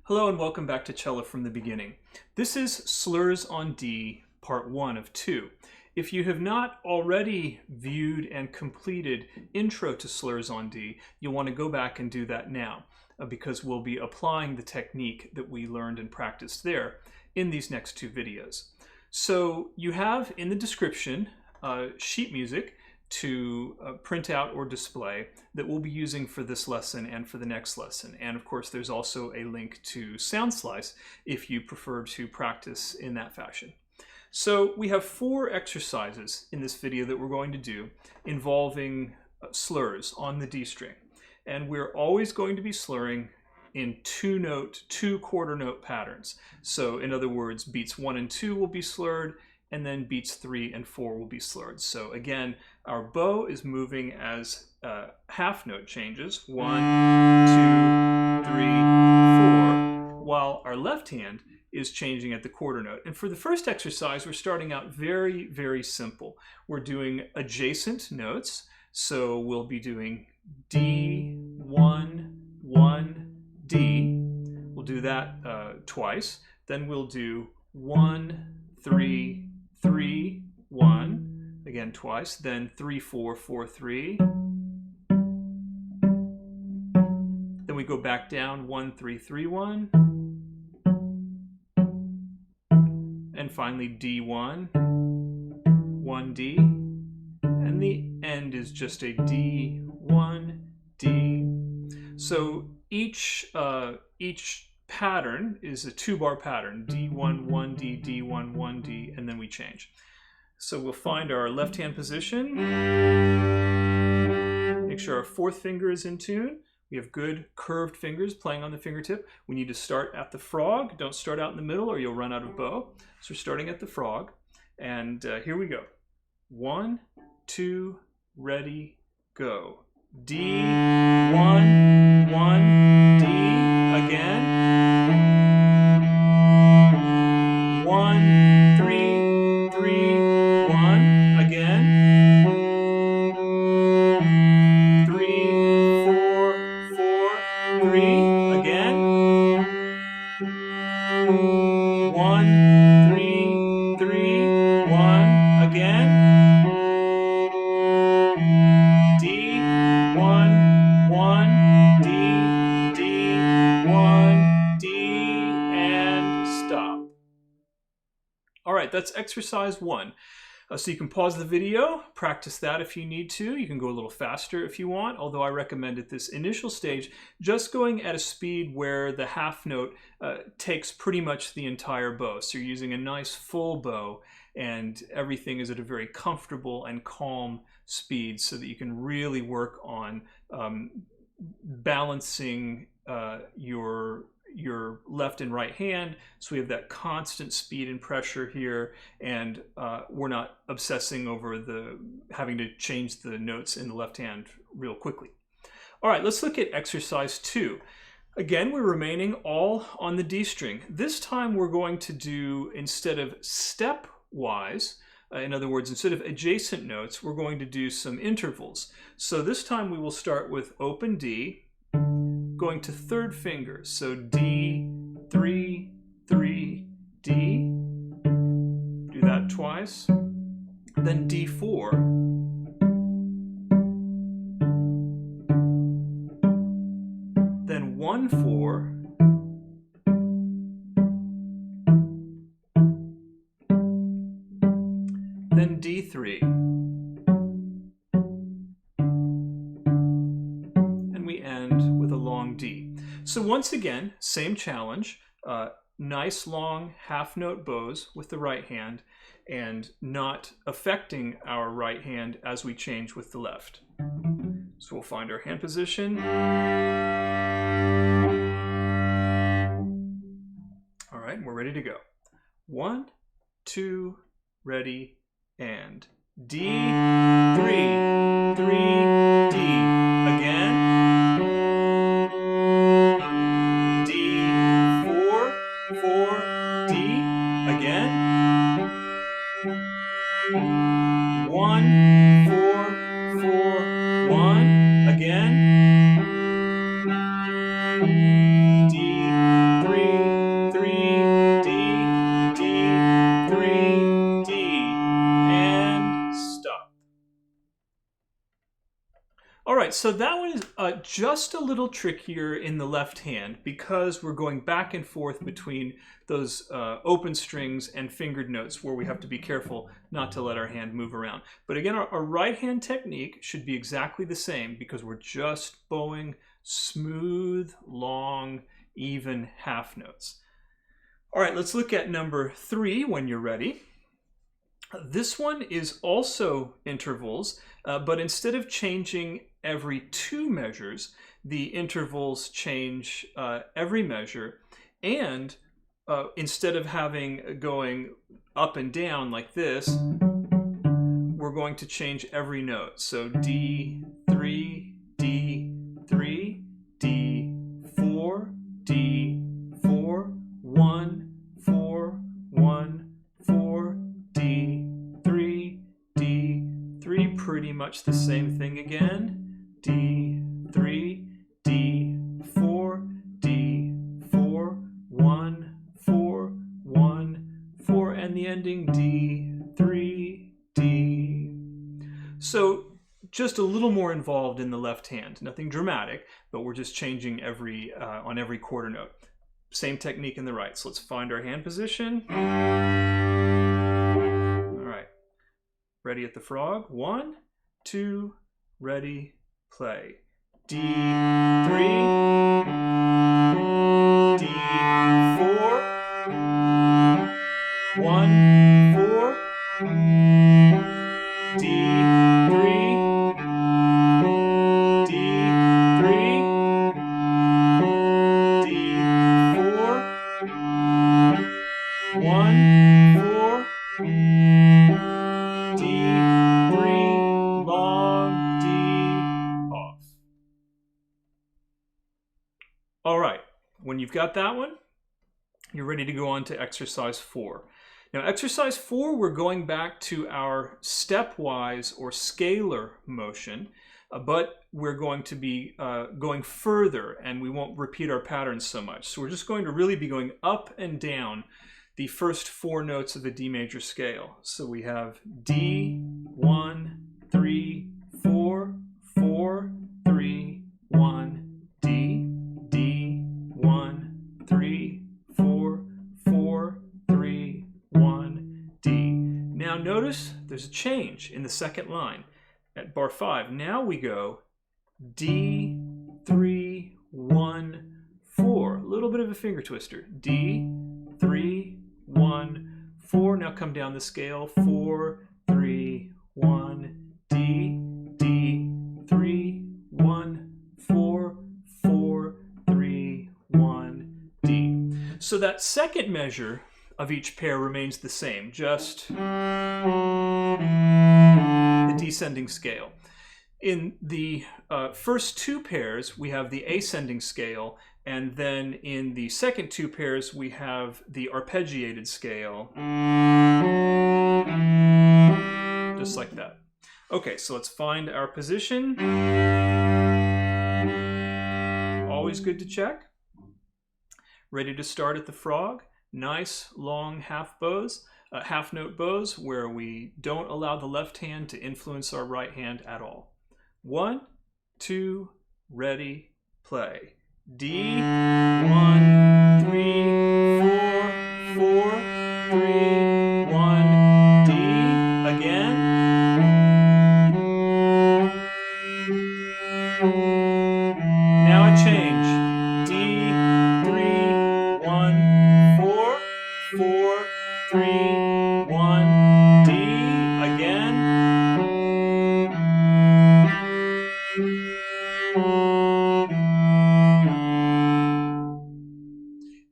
Hello and welcome back to Cello from the Beginning. This is Slurs on D, part 1 of 2. If you have not already viewed and completed Intro to Slurs on D, you'll want to go back and do that now because we'll be applying the technique that we learned and practiced there in these next two videos. So you have in the description sheet music to print out or display that we'll be using for this lesson and for the next lesson. And of course, there's also a link to Sound Slice if you prefer to practice in that fashion. So we have 4 exercises in this video that we're going to do involving slurs on the D string. And we're always going to be slurring in two quarter note patterns. So in other words, beats 1 and 2 will be slurred, and then beats 3 and 4 will be slurred. So again, our bow is moving as half note changes, 1, 2, 3, 4, while our left hand is changing at the quarter note. And for the first exercise, we're starting out very, very simple. We're doing adjacent notes. So we'll be doing D, 1, 1, D. We'll do that twice. Then we'll do 1, 3, 3, 1, again twice, then 3, 4, 4, 3. Then we go back down 1, 3, 3, 1. And finally D1, 1D. And the end is just a D1, D. So each pattern is a 2-bar pattern, D1, 1D, D1, 1D, and then we change. So we'll find our left hand position, make sure our 4th finger is in tune. We have good curved fingers playing on the fingertip. We need to start at the frog. Don't start out in the middle or you'll run out of bow. So we're starting at the frog, and here we go. 1, 2, ready, go. D1, 1, D, again. 1, 3, 3, 1, again. 3, 4, 4, 3, again. 1, 3, 3, 1, again. D, 1, 1, D, D, 1, D, and stop. All right, that's exercise 1. So you can pause the video, practice that if you need to. You can go a little faster if you want, although I recommend at this initial stage just going at a speed where the half note takes pretty much the entire bow. So you're using a nice full bow and everything is at a very comfortable and calm speed so that you can really work on balancing your left and right hand, so we have that constant speed and pressure here, and we're not obsessing over having to change the notes in the left hand real quickly. All right, let's look at exercise 2. Again, we're remaining all on the D string. This time we're going to do, instead of stepwise, in other words, instead of adjacent notes, we're going to do some intervals. So this time we will start with open D, going to 3rd finger, so D, 3, 3, D. Do that twice. Then D4. Then 1, 4. Then D3. D. So once again, same challenge, nice long half note bows with the right hand and not affecting our right hand as we change with the left. So we'll find our hand position. All right, we're ready to go. 1, 2, ready, and D, 3, 3, D, again. Again. 1, 4, 4, 1, again. D, 3, right, so that one is just a little trickier in the left hand because we're going back and forth between those open strings and fingered notes where we have to be careful not to let our hand move around. But again, our right hand technique should be exactly the same because we're just bowing smooth, long, even half notes. All right, let's look at number 3 when you're ready. This one is also intervals, but instead of changing every 2 measures, the intervals change every measure, and instead of going up and down like this, we're going to change every note. So D3, D3, D4, D4, 1, 4, 1, 4, D3, D3, pretty much the same thing again. D3, D4, D4, 1, 4, 1, 4, and the ending D3, D. So just a little more involved in the left hand. Nothing dramatic, but we're just changing on every quarter note. Same technique in the right. So let's find our hand position. All right. Ready at the frog. 1, 2, ready, play. D3, D4, 1, 4, D3, D3, D4, 1, 4, D3, long, D, off. All right, when you've got that one, you're ready to go on to exercise 4. Now, exercise 4, we're going back to our stepwise or scalar motion, but we're going to be going further, and we won't repeat our patterns so much. So we're just going to really be going up and down the first 4 notes of the D major scale. So we have D, 1, 3, 4, 4, 3, 1, D, D, 1, 3, 4, 4, 3, 1, D. Now notice there's a change in the second line at bar 5. Now we go D, 3, 1, 4. A little bit of a finger twister. D, 3, 1, 4. Now come down the scale. 4, 3, 1, D, D, 3, 1, 4, 4, 3, 1, D. So that second measure of each pair remains the same, just the descending scale. In the first 2 pairs, we have the ascending scale, and then in the second 2 pairs, we have the arpeggiated scale, just like that. Okay, so let's find our position. Always good to check. Ready to start at the frog. Nice, long half note bows, where we don't allow the left hand to influence our right hand at all. 1, 2, ready, play. D, 1, 3, 4, 4, 3, 1, D. Again. Now a change. D, 3, 1, 4, 4, 3, 1, D. Again.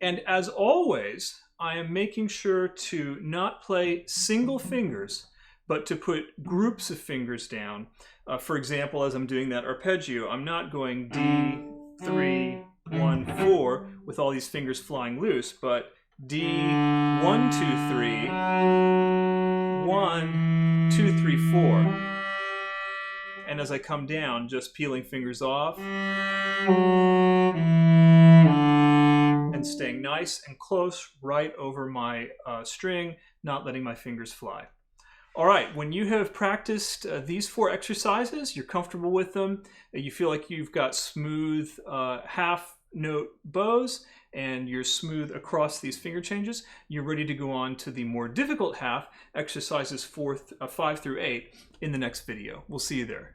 And as always, I am making sure to not play single fingers, but to put groups of fingers down. For example, as I'm doing that arpeggio, I'm not going D, 3, 1, 4 with all these fingers flying loose, but D, 1, 2, 3, 1, 2, 3, 4. And as I come down, just peeling fingers off and staying nice and close right over my string, not letting my fingers fly. All right, when you have practiced these 4 exercises, you're comfortable with them, you feel like you've got smooth half note bows, and you're smooth across these finger changes, you're ready to go on to the more difficult half, exercises 5 through 8, in the next video. We'll see you there.